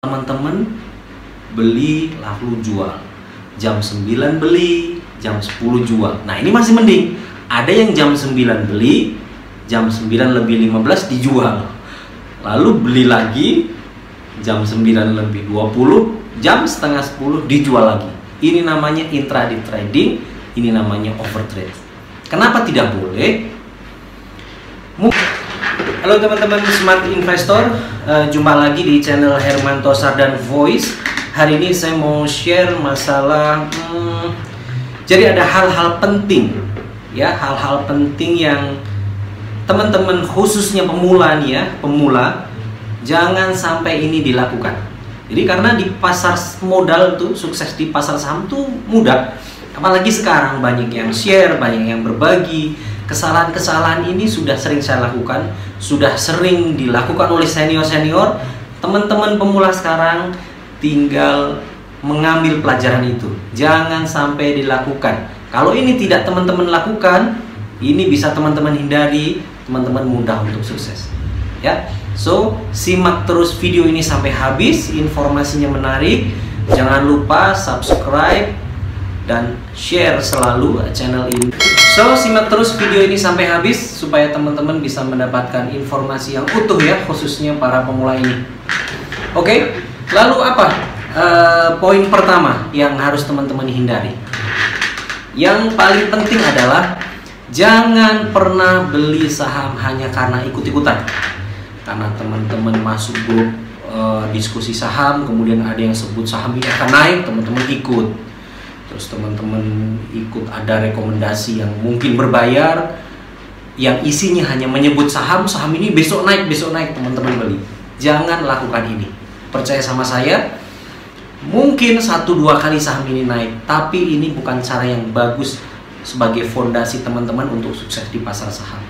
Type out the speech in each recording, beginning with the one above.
Teman-teman beli lalu jual, jam 9 beli, jam 10 jual. Nah ini masih mending. Ada yang jam 9 beli, jam 9 lebih 15 dijual. Lalu beli lagi jam 9 lebih 20, jam setengah 10 dijual lagi. Ini namanya intraday trading, ini namanya overtrade. Kenapa tidak boleh? Halo teman-teman smart investor, jumpa lagi di channel Hermanto Sardan Voice. Hari ini saya mau share masalah jadi ada hal-hal penting ya, hal-hal penting yang teman-teman khususnya pemula nih ya, pemula jangan sampai ini dilakukan. Jadi karena di pasar modal tuh sukses di pasar saham tuh mudah. Apalagi sekarang banyak yang share, banyak yang berbagi. Kesalahan-kesalahan ini sudah sering saya lakukan, sudah sering dilakukan oleh senior-senior. Teman-teman pemula sekarang tinggal mengambil pelajaran itu. Jangan sampai dilakukan. Kalau ini tidak teman-teman lakukan, ini bisa teman-teman hindari, teman-teman mudah untuk sukses. Ya. So, simak terus video ini sampai habis, informasinya menarik. Jangan lupa subscribe dan share selalu channel ini. So, simak terus video ini sampai habis supaya teman-teman bisa mendapatkan informasi yang utuh ya, khususnya para pemula ini. Oke, lalu apa poin pertama yang harus teman-teman hindari? Yang paling penting adalah jangan pernah beli saham hanya karena ikut-ikutan. Karena teman-teman masuk grup diskusi saham, kemudian ada yang sebut saham ini akan naik, teman-teman ikut. Terus teman-teman ikut ada rekomendasi yang mungkin berbayar, yang isinya hanya menyebut saham ini besok naik, teman-teman beli. Jangan lakukan ini. Percaya sama saya, mungkin 1-2 kali saham ini naik, tapi ini bukan cara yang bagus sebagai fondasi teman-teman untuk sukses di pasar saham.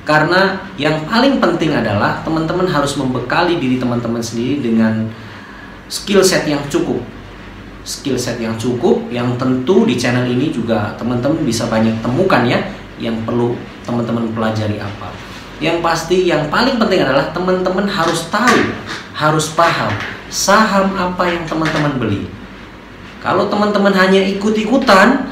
Karena yang paling penting adalah teman-teman harus membekali diri teman-teman sendiri dengan skill set yang cukup. Skill set yang cukup, yang tentu di channel ini juga teman-teman bisa banyak temukan ya, yang perlu teman-teman pelajari apa. Yang pasti yang paling penting adalah teman-teman harus tahu, harus paham saham apa yang teman-teman beli. Kalau teman-teman hanya ikut-ikutan,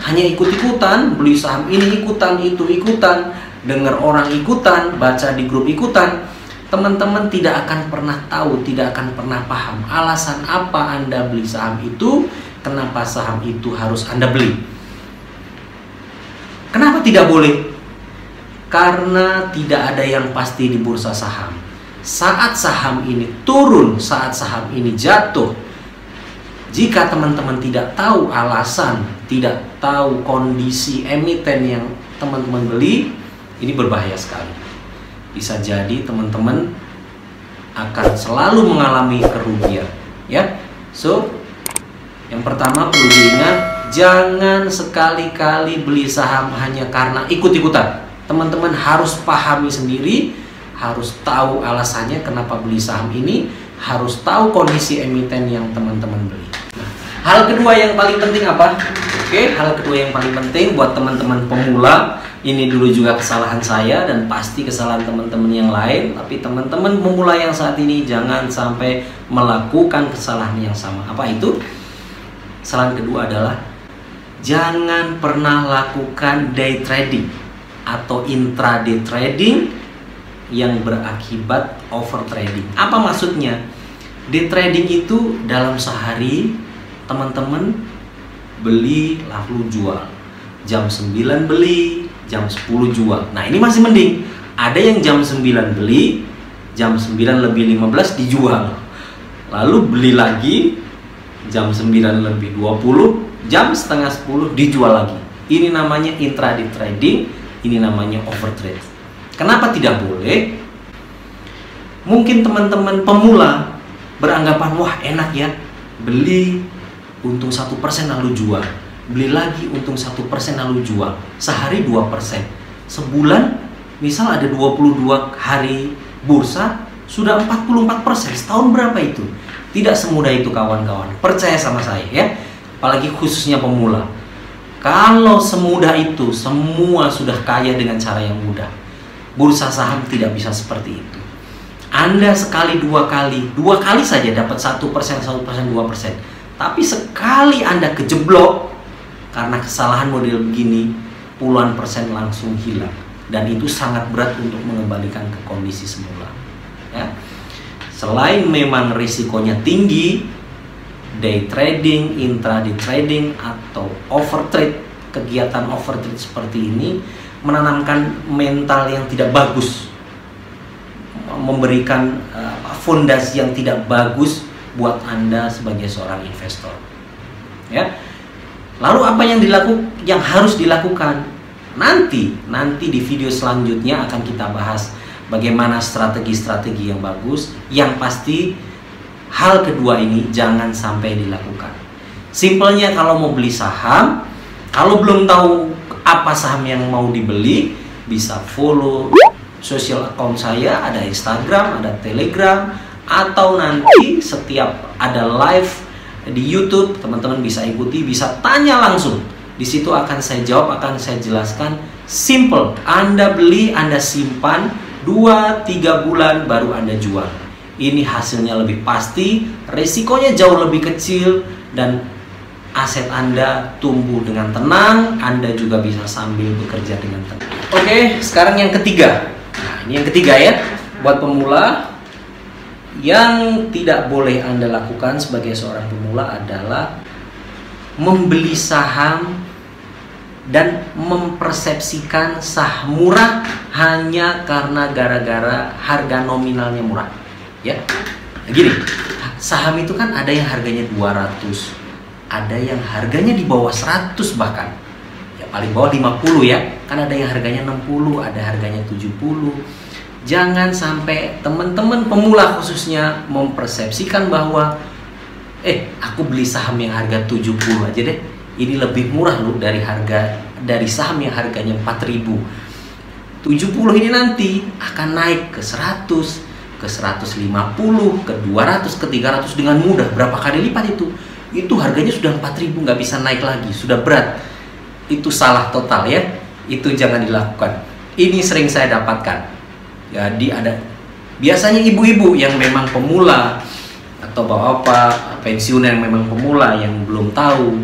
beli saham ini ikutan, itu ikutan, dengar orang ikutan, baca di grup ikutan, teman-teman tidak akan pernah tahu, tidak akan pernah paham alasan apa Anda beli saham itu, kenapa saham itu harus Anda beli. Kenapa tidak boleh? Karena tidak ada yang pasti di bursa saham. Saat saham ini turun, saat saham ini jatuh, jika teman-teman tidak tahu alasan, tidak tahu kondisi emiten yang teman-teman beli, ini berbahaya sekali. Bisa jadi teman-teman akan selalu mengalami kerugian ya. So, yang pertama perlu diingat, jangan sekali-kali beli saham hanya karena ikut-ikutan. Teman-teman harus pahami sendiri, harus tahu alasannya kenapa beli saham ini, harus tahu kondisi emiten yang teman-teman beli. Nah, hal kedua yang paling penting apa? Oke, hal kedua yang paling penting buat teman-teman pemula, ini dulu juga kesalahan saya dan pasti kesalahan teman-teman yang lain, tapi teman-teman pemula yang saat ini jangan sampai melakukan kesalahan yang sama. Apa itu? Kesalahan kedua adalah jangan pernah lakukan day trading atau intraday trading yang berakibat over trading. Apa maksudnya? Day trading itu dalam sehari teman-teman beli lalu jual, jam 9 beli, jam 10 jual. Nah ini masih mending. Ada yang jam 9 beli, jam 9 lebih 15 dijual. Lalu beli lagi jam 9 lebih 20, jam setengah 10 dijual lagi. Ini namanya intraday trading, ini namanya overtrade. Kenapa tidak boleh? Mungkin teman-teman pemula beranggapan, wah enak ya, beli untung 1% lalu jual, beli lagi untung 1% lalu jual, sehari 2%, sebulan misal ada 22 hari bursa, sudah 44%, setahun berapa itu? Tidak semudah itu kawan-kawan, percaya sama saya ya, apalagi khususnya pemula. Kalau semudah itu, semua sudah kaya dengan cara yang mudah. Bursa saham tidak bisa seperti itu. Anda sekali dua kali saja dapat 1%, 2%. Tapi sekali Anda kejeblok karena kesalahan model begini, puluhan persen langsung hilang. Dan itu sangat berat untuk mengembalikan ke kondisi semula. Ya. Selain memang risikonya tinggi, day trading, intraday trading, atau overtrade, kegiatan overtrade seperti ini menanamkan mental yang tidak bagus, memberikan fondasi yang tidak bagus buat Anda sebagai seorang investor. Ya. Lalu apa yang harus dilakukan? Nanti di video selanjutnya akan kita bahas bagaimana strategi-strategi yang bagus. Yang pasti hal kedua ini jangan sampai dilakukan. Simpelnya, kalau mau beli saham, kalau belum tahu apa saham yang mau dibeli, bisa follow social account saya, ada Instagram, ada Telegram, atau nanti setiap ada live di YouTube, teman-teman bisa ikuti, bisa tanya langsung. Di situ akan saya jawab, akan saya jelaskan. Simple, Anda beli, Anda simpan 2-3 bulan baru Anda jual. Ini hasilnya lebih pasti, resikonya jauh lebih kecil, dan aset Anda tumbuh dengan tenang. Anda juga bisa sambil bekerja dengan tenang. Oke, sekarang yang ketiga. Nah, ini yang ketiga ya, buat pemula. Yang tidak boleh Anda lakukan sebagai seorang pemula adalah membeli saham dan mempersepsikan saham murah hanya karena gara-gara harga nominalnya murah. Ya, gini, saham itu kan ada yang harganya 200, ada yang harganya di bawah 100 bahkan. Ya paling bawah 50 ya. Kan ada yang harganya 60, ada harganya 70. Jangan sampai teman-teman pemula khususnya mempersepsikan bahwa aku beli saham yang harga 70 aja deh, ini lebih murah loh dari saham yang harganya 4.000. 70 ini nanti akan naik ke 100, ke 150, ke 200, ke 300 dengan mudah. Berapa kali lipat itu? Itu harganya sudah 4.000, nggak bisa naik lagi, sudah berat. Itu salah total ya. Itu jangan dilakukan. Ini sering saya dapatkan. Jadi ada biasanya ibu-ibu yang memang pemula atau bapak-bapak pensiuner yang memang pemula yang belum tahu,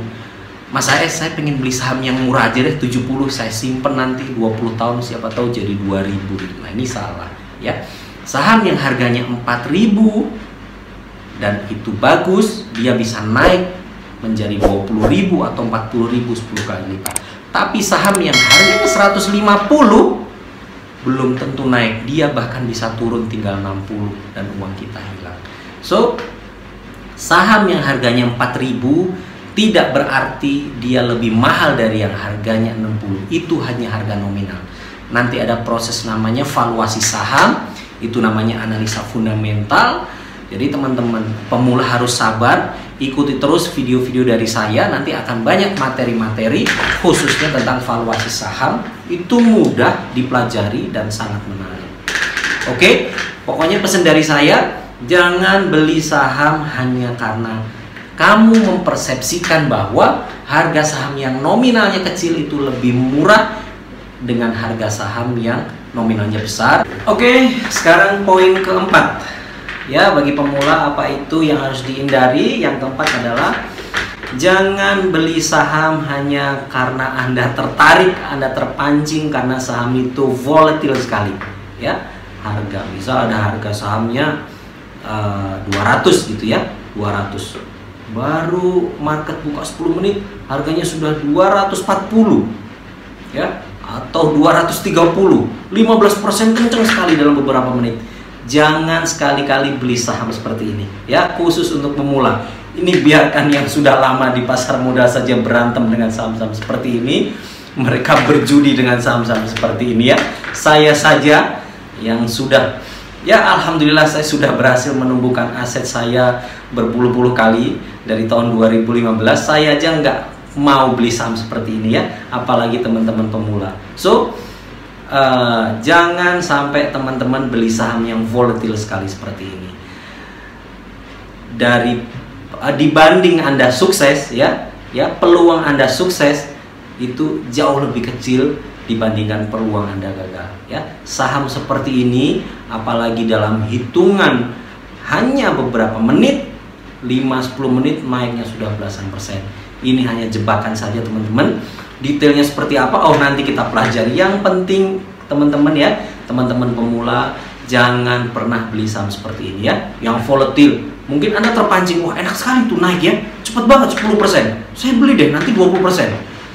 Mas AS, saya pengen beli saham yang murah aja deh, 70, saya simpen nanti 20 tahun siapa tahu jadi 2.000. Nah, ini salah ya. Saham yang harganya 4.000 dan itu bagus, dia bisa naik menjadi 20.000 atau 40.000, 10 kali lipat. Tapi saham yang harganya 150 belum tentu naik, dia bahkan bisa turun tinggal 60 dan uang kita hilang. So, saham yang harganya 4.000 tidak berarti dia lebih mahal dari yang harganya 60. Itu hanya harga nominal. Nanti ada proses namanya valuasi saham, itu namanya analisa fundamental. Jadi teman-teman pemula harus sabar, ikuti terus video-video dari saya, nanti akan banyak materi-materi khususnya tentang valuasi saham. Itu mudah dipelajari dan sangat menarik. Oke, pokoknya pesan dari saya, jangan beli saham hanya karena kamu mempersepsikan bahwa harga saham yang nominalnya kecil itu lebih murah dengan harga saham yang nominalnya besar. Oke, sekarang poin keempat. Ya, bagi pemula apa itu yang harus dihindari? Yang keempat adalah jangan beli saham hanya karena Anda tertarik, Anda terpancing karena saham itu volatil sekali. Ya, harga misal ada harga sahamnya 200 gitu ya, 200. Baru market buka 10 menit harganya sudah 240 ya, atau 230, 15% kenceng sekali dalam beberapa menit. Jangan sekali-kali beli saham seperti ini ya, khusus untuk pemula. Ini biarkan yang sudah lama di pasar modal saja berantem dengan saham-saham seperti ini. Mereka berjudi dengan saham-saham seperti ini ya. Saya saja yang sudah, ya alhamdulillah saya sudah berhasil menumbuhkan aset saya berpuluh-puluh kali dari tahun 2015. Saya aja nggak mau beli saham seperti ini ya, apalagi teman-teman pemula. So jangan sampai teman-teman beli saham yang volatil sekali seperti ini. Dibanding Anda sukses ya, peluang Anda sukses itu jauh lebih kecil dibandingkan peluang Anda gagal ya. Saham seperti ini apalagi dalam hitungan hanya beberapa menit, 5-10 menit naiknya sudah belasan persen. Ini hanya jebakan saja teman-teman. Detailnya seperti apa? Oh, nanti kita pelajari. Yang penting teman-teman ya, teman-teman pemula jangan pernah beli saham seperti ini ya, yang volatile. Mungkin Anda terpancing, wah enak sekali tuh naik ya, cepet banget 10%. Saya beli deh nanti 20%.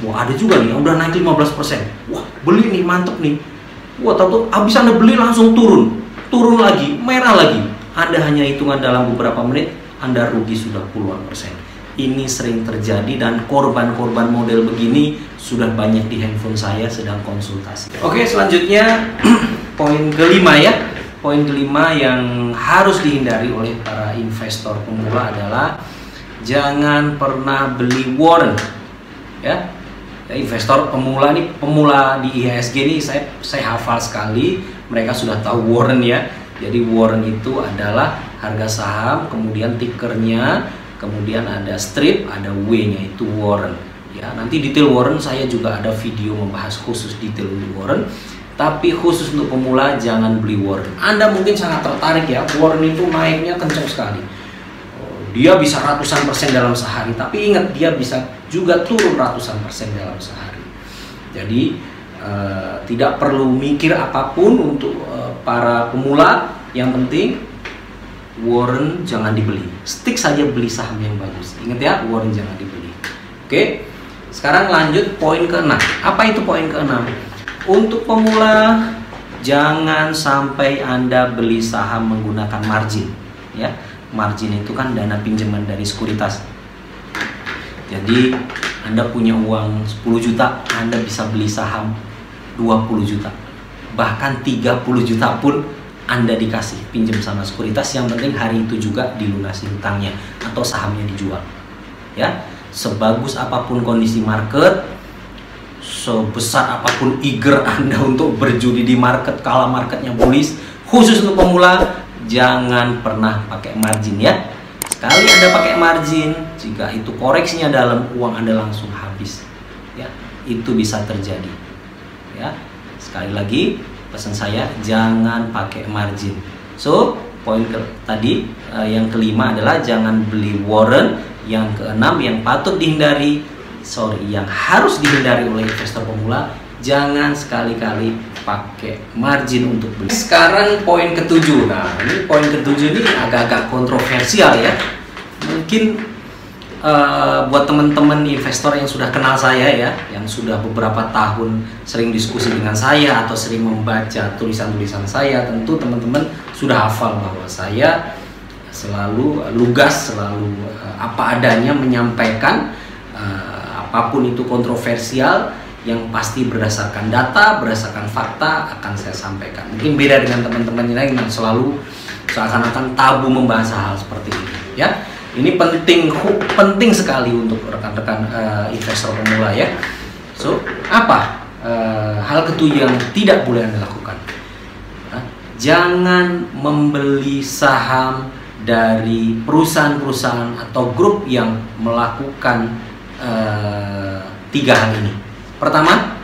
Wah, ada juga nih yang udah naik 15%. Wah, beli nih, mantep nih. Wah, tahu habis Anda beli langsung turun lagi, merah lagi. Anda hanya hitungan dalam beberapa menit, Anda rugi sudah puluhan persen. Ini sering terjadi dan korban-korban model begini sudah banyak di handphone saya sedang konsultasi. Oke, selanjutnya poin kelima ya. Poin kelima yang harus dihindari oleh para investor pemula adalah jangan pernah beli warrant ya. Investor pemula nih, pemula di IHSG ini saya hafal sekali, mereka sudah tahu warrant ya. Jadi warrant itu adalah harga saham, kemudian tickernya, kemudian ada strip, ada W-nya, itu warrant ya. Nanti detail warrant saya juga ada video membahas khusus detail untuk warrant. Tapi khusus untuk pemula jangan beli warrant. Anda mungkin sangat tertarik ya, warrant itu naiknya kencang sekali. Dia bisa ratusan persen dalam sehari, tapi ingat dia bisa juga turun ratusan persen dalam sehari. Jadi tidak perlu mikir apapun untuk para pemula. Yang penting warrant jangan dibeli, stick saja beli saham yang bagus. Ingat ya, warrant jangan dibeli. Oke, sekarang lanjut poin ke-6. Apa itu poin ke-6? Untuk pemula jangan sampai Anda beli saham menggunakan margin ya. Margin itu kan dana pinjaman dari sekuritas. Jadi Anda punya uang 10 juta, Anda bisa beli saham 20 juta. Bahkan 30 juta pun Anda dikasih pinjam sama sekuritas. Yang penting hari itu juga dilunasi hutangnya atau sahamnya dijual. Ya, sebagus apapun kondisi market, sebesar apapun eager Anda untuk berjudi di market, kalau marketnya bullish, khusus untuk pemula jangan pernah pakai margin ya. Sekali Anda pakai margin, jika itu koreksinya dalam, uang Anda langsung habis ya. Itu bisa terjadi ya. Sekali lagi pesan saya, jangan pakai margin. So poin tadi yang kelima adalah jangan beli warrant. Yang keenam yang patut dihindari, yang harus dihindari oleh investor pemula, jangan sekali-kali pakai margin untuk beli. Sekarang poin ketujuh. Nah, ini poin ketujuh ini agak-agak kontroversial ya. Mungkin buat teman-teman investor yang sudah kenal saya ya, yang sudah beberapa tahun sering diskusi dengan saya atau sering membaca tulisan-tulisan saya, tentu teman-teman sudah hafal bahwa saya selalu lugas, selalu apa adanya menyampaikan apapun itu kontroversial, yang pasti berdasarkan data, berdasarkan fakta akan saya sampaikan. Mungkin beda dengan teman-teman lain yang selalu seakan-akan tabu membahas hal seperti ini ya. Ini penting sekali untuk rekan-rekan investor pemula ya. So, apa hal ketujuh yang tidak boleh Anda lakukan? Jangan membeli saham dari perusahaan-perusahaan atau grup yang melakukan tiga hal ini. Pertama,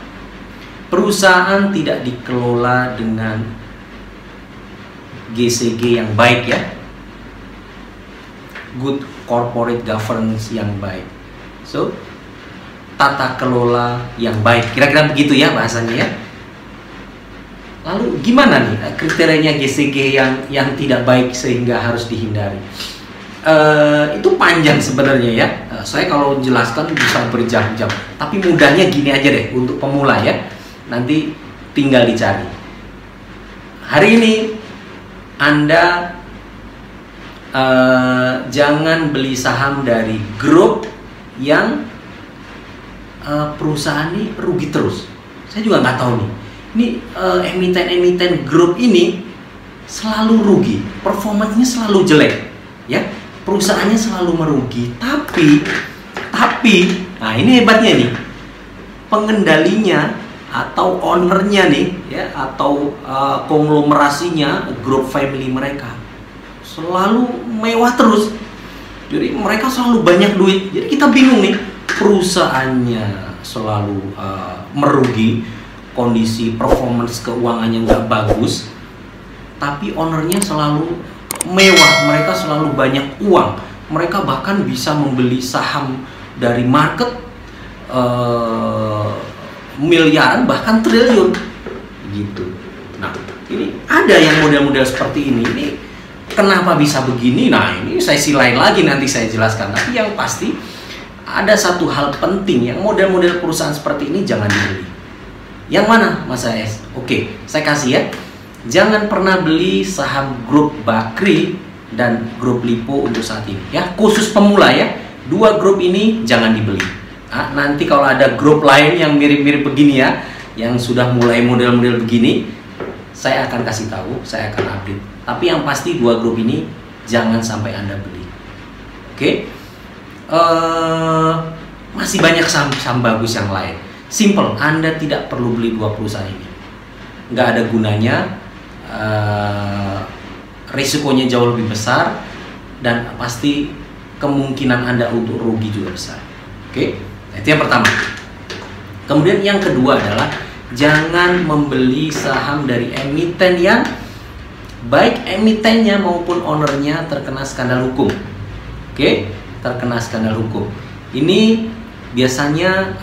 perusahaan tidak dikelola dengan GCG yang baik ya, good corporate governance yang baik. So, tata kelola yang baik, kira-kira begitu ya bahasanya ya. Lalu gimana nih kriterianya GCG yang tidak baik sehingga harus dihindari? Itu panjang sebenarnya ya. Saya kalau jelaskan bisa berjam-jam. Tapi mudahnya gini aja deh untuk pemula ya. Nanti tinggal dicari. Hari ini Anda jangan beli saham dari grup yang perusahaan ini rugi terus. Saya juga nggak tahu nih. Ini emiten-emiten grup ini selalu rugi, performanya selalu jelek, ya. Perusahaannya selalu merugi, tapi, nah ini hebatnya nih, pengendalinya atau ownernya nih, ya, atau konglomerasinya, grup family mereka selalu mewah terus. Jadi mereka selalu banyak duit. Jadi kita bingung nih, perusahaannya selalu merugi, kondisi performance keuangannya nggak bagus, tapi ownernya selalu mewah, mereka selalu banyak uang, mereka bahkan bisa membeli saham dari market miliaran bahkan triliun gitu. Nah, ini ada yang model-model seperti ini. Ini kenapa bisa begini? Nah, ini sesi lain lagi nanti saya jelaskan. Tapi yang pasti ada satu hal penting, yang model-model perusahaan seperti ini jangan dibeli. Yang mana, Mas AS? Oke, saya kasih ya. Jangan pernah beli saham grup Bakri dan grup Lipo untuk saat ini ya, khusus pemula ya. Dua grup ini jangan dibeli. Nah, nanti kalau ada grup lain yang mirip-mirip begini ya, yang sudah mulai model-model begini, saya akan kasih tahu, saya akan update. Tapi yang pasti dua grup ini jangan sampai Anda beli. Oke? Masih banyak saham-saham bagus yang lain. Simple, Anda tidak perlu beli dua perusahaan ini. Nggak ada gunanya, risikonya jauh lebih besar, dan pasti kemungkinan Anda untuk rugi juga besar. Oke? Itu yang pertama. Kemudian yang kedua adalah jangan membeli saham dari emiten yang baik emitennya maupun ownernya terkena skandal hukum. Oke? Terkena skandal hukum. Ini biasanya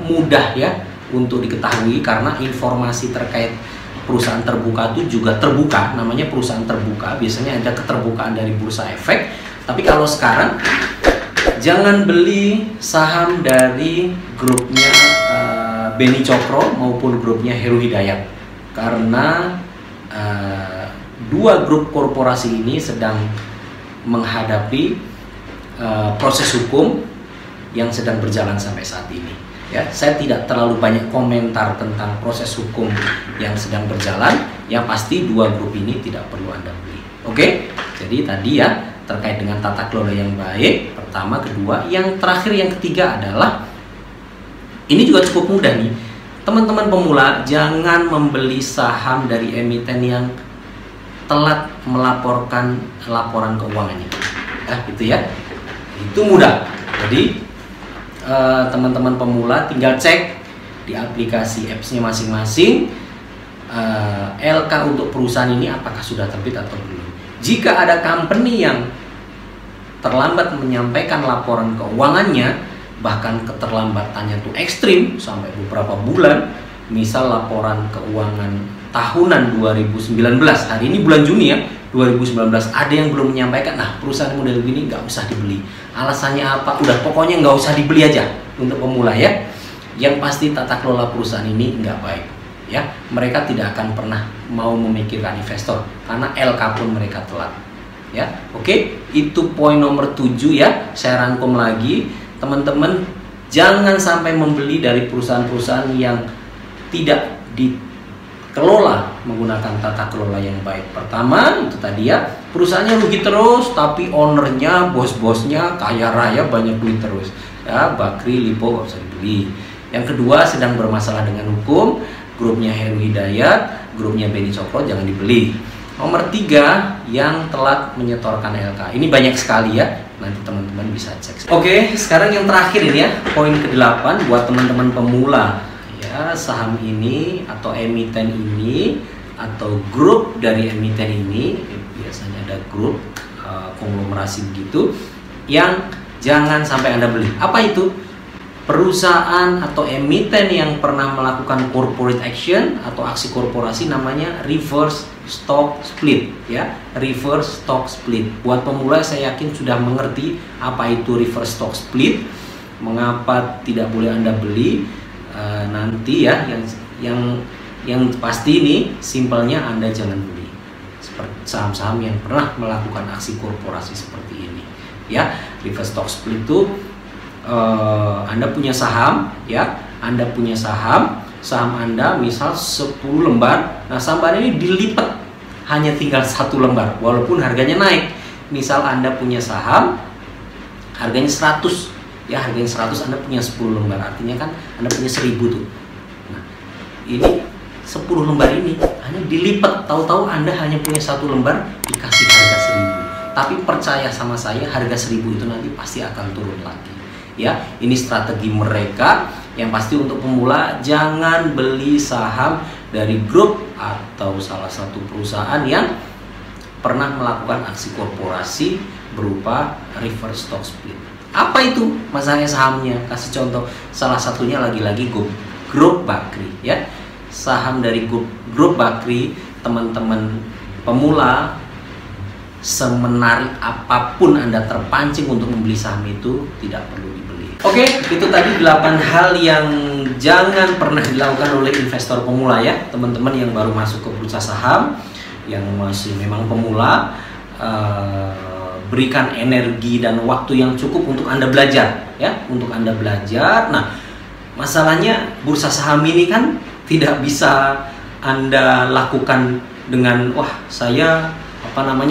mudah ya untuk diketahui karena informasi terkait perusahaan terbuka itu juga terbuka, namanya perusahaan terbuka. Biasanya ada keterbukaan dari Bursa Efek. Tapi kalau sekarang jangan beli saham dari grupnya Beni Cokro maupun grupnya Heru Hidayat, karena dua grup korporasi ini sedang menghadapi proses hukum yang sedang berjalan sampai saat ini. Ya, saya tidak terlalu banyak komentar tentang proses hukum yang sedang berjalan. Yang pasti dua grup ini tidak perlu Anda beli. Oke? Jadi tadi ya terkait dengan tata kelola yang baik, pertama, kedua, yang terakhir, yang ketiga adalah ini juga cukup mudah nih. Teman-teman pemula jangan membeli saham dari emiten yang telat melaporkan laporan keuangannya. Ya, gitu ya. Itu mudah. Jadi teman-teman pemula tinggal cek di aplikasi apps-nya masing-masing LK untuk perusahaan ini apakah sudah terbit atau belum. Jika ada company yang terlambat menyampaikan laporan keuangannya, bahkan keterlambatannya tuh ekstrim sampai beberapa bulan, misal laporan keuangan tahunan 2019, hari ini bulan Juni ya, 2019 ada yang belum menyampaikan, nah perusahaan model gini nggak usah dibeli. Alasannya apa? Udah pokoknya nggak usah dibeli aja untuk pemula ya. Yang pasti tata kelola perusahaan ini nggak baik ya. Mereka tidak akan pernah mau memikirkan investor karena LK pun mereka telat ya. Oke, itu poin nomor 7 ya. Saya rangkum lagi, teman-teman jangan sampai membeli dari perusahaan-perusahaan yang tidak dikelola menggunakan tata kelola yang baik. Pertama itu tadi ya, perusahaannya rugi terus tapi ownernya, bos-bosnya kaya raya, banyak duit terus ya. Bakri, Lipo nggak usah dibeli. Yang kedua, sedang bermasalah dengan hukum, grupnya Heru Hidayat, grupnya Beni Cokro jangan dibeli. Nomor 3, yang telat menyetorkan LK. Ini banyak sekali ya, nanti teman-teman bisa cek. Oke, sekarang yang terakhir ini ya, poin ke-8 buat teman-teman pemula ya. Saham ini atau emiten ini atau grup dari emiten ini, biasanya ada grup konglomerasi begitu, yang jangan sampai Anda beli. Apa itu? Perusahaan atau emiten yang pernah melakukan corporate action atau aksi korporasi, namanya reverse stock split ya. Reverse stock split. Buat pemula saya yakin sudah mengerti apa itu reverse stock split, mengapa tidak boleh Anda beli nanti ya. Yang pasti ini simpelnya Anda jangan beli seperti saham-saham yang pernah melakukan aksi korporasi seperti ini ya. Reverse stock split itu Anda punya saham ya, Anda punya saham Anda misal 10 lembar, nah saham ini dilipat hanya tinggal 1 lembar walaupun harganya naik. Misal Anda punya saham harganya 100 ya, harganya 100, Anda punya 10 lembar, artinya kan Anda punya 1000 tuh. Nah, ini 10 lembar ini hanya dilipat, tahu-tahu Anda hanya punya 1 lembar dikasih harga 1000. Tapi percaya sama saya, harga 1000 itu nanti pasti akan turun lagi. Ya, ini strategi mereka Yang pasti untuk pemula, jangan beli saham dari grup atau salah satu perusahaan yang pernah melakukan aksi korporasi berupa reverse stock split. Apa itu masalahnya sahamnya? Kasih contoh, salah satunya lagi-lagi grup Bakri ya. Saham dari grup Bakri, teman-teman pemula, semenarik apapun Anda terpancing untuk membeli saham itu, tidak perlu dibeli. Oke, itu tadi 8 hal yang jangan pernah dilakukan oleh investor pemula ya, teman-teman yang baru masuk ke bursa saham, yang masih memang pemula. Berikan energi dan waktu yang cukup untuk Anda belajar ya, untuk Anda belajar. Nah, masalahnya bursa saham ini kan tidak bisa Anda lakukan dengan saya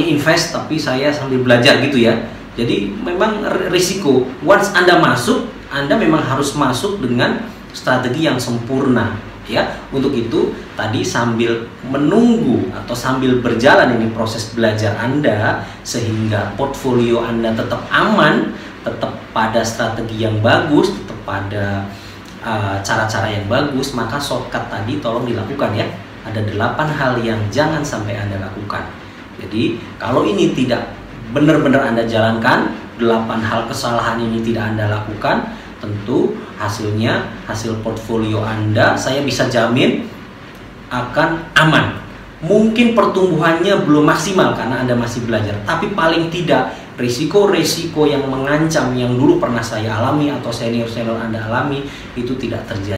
invest tapi saya sambil belajar gitu ya. Jadi memang risiko. Once Anda masuk, Anda memang harus masuk dengan strategi yang sempurna ya. Untuk itu tadi sambil menunggu atau sambil berjalan ini proses belajar Anda, sehingga portfolio Anda tetap aman, tetap pada strategi yang bagus, tetap pada cara-cara yang bagus, maka shortcut tadi tolong dilakukan ya. Ada 8 hal yang jangan sampai Anda lakukan. Jadi kalau ini tidak benar-benar Anda jalankan, 8 hal kesalahan ini tidak Anda lakukan, tentu hasil portfolio Anda saya bisa jamin akan aman. Mungkin pertumbuhannya belum maksimal karena Anda masih belajar, tapi paling tidak risiko-risiko yang mengancam yang dulu pernah saya alami atau senior-senior Anda alami itu tidak terjadi.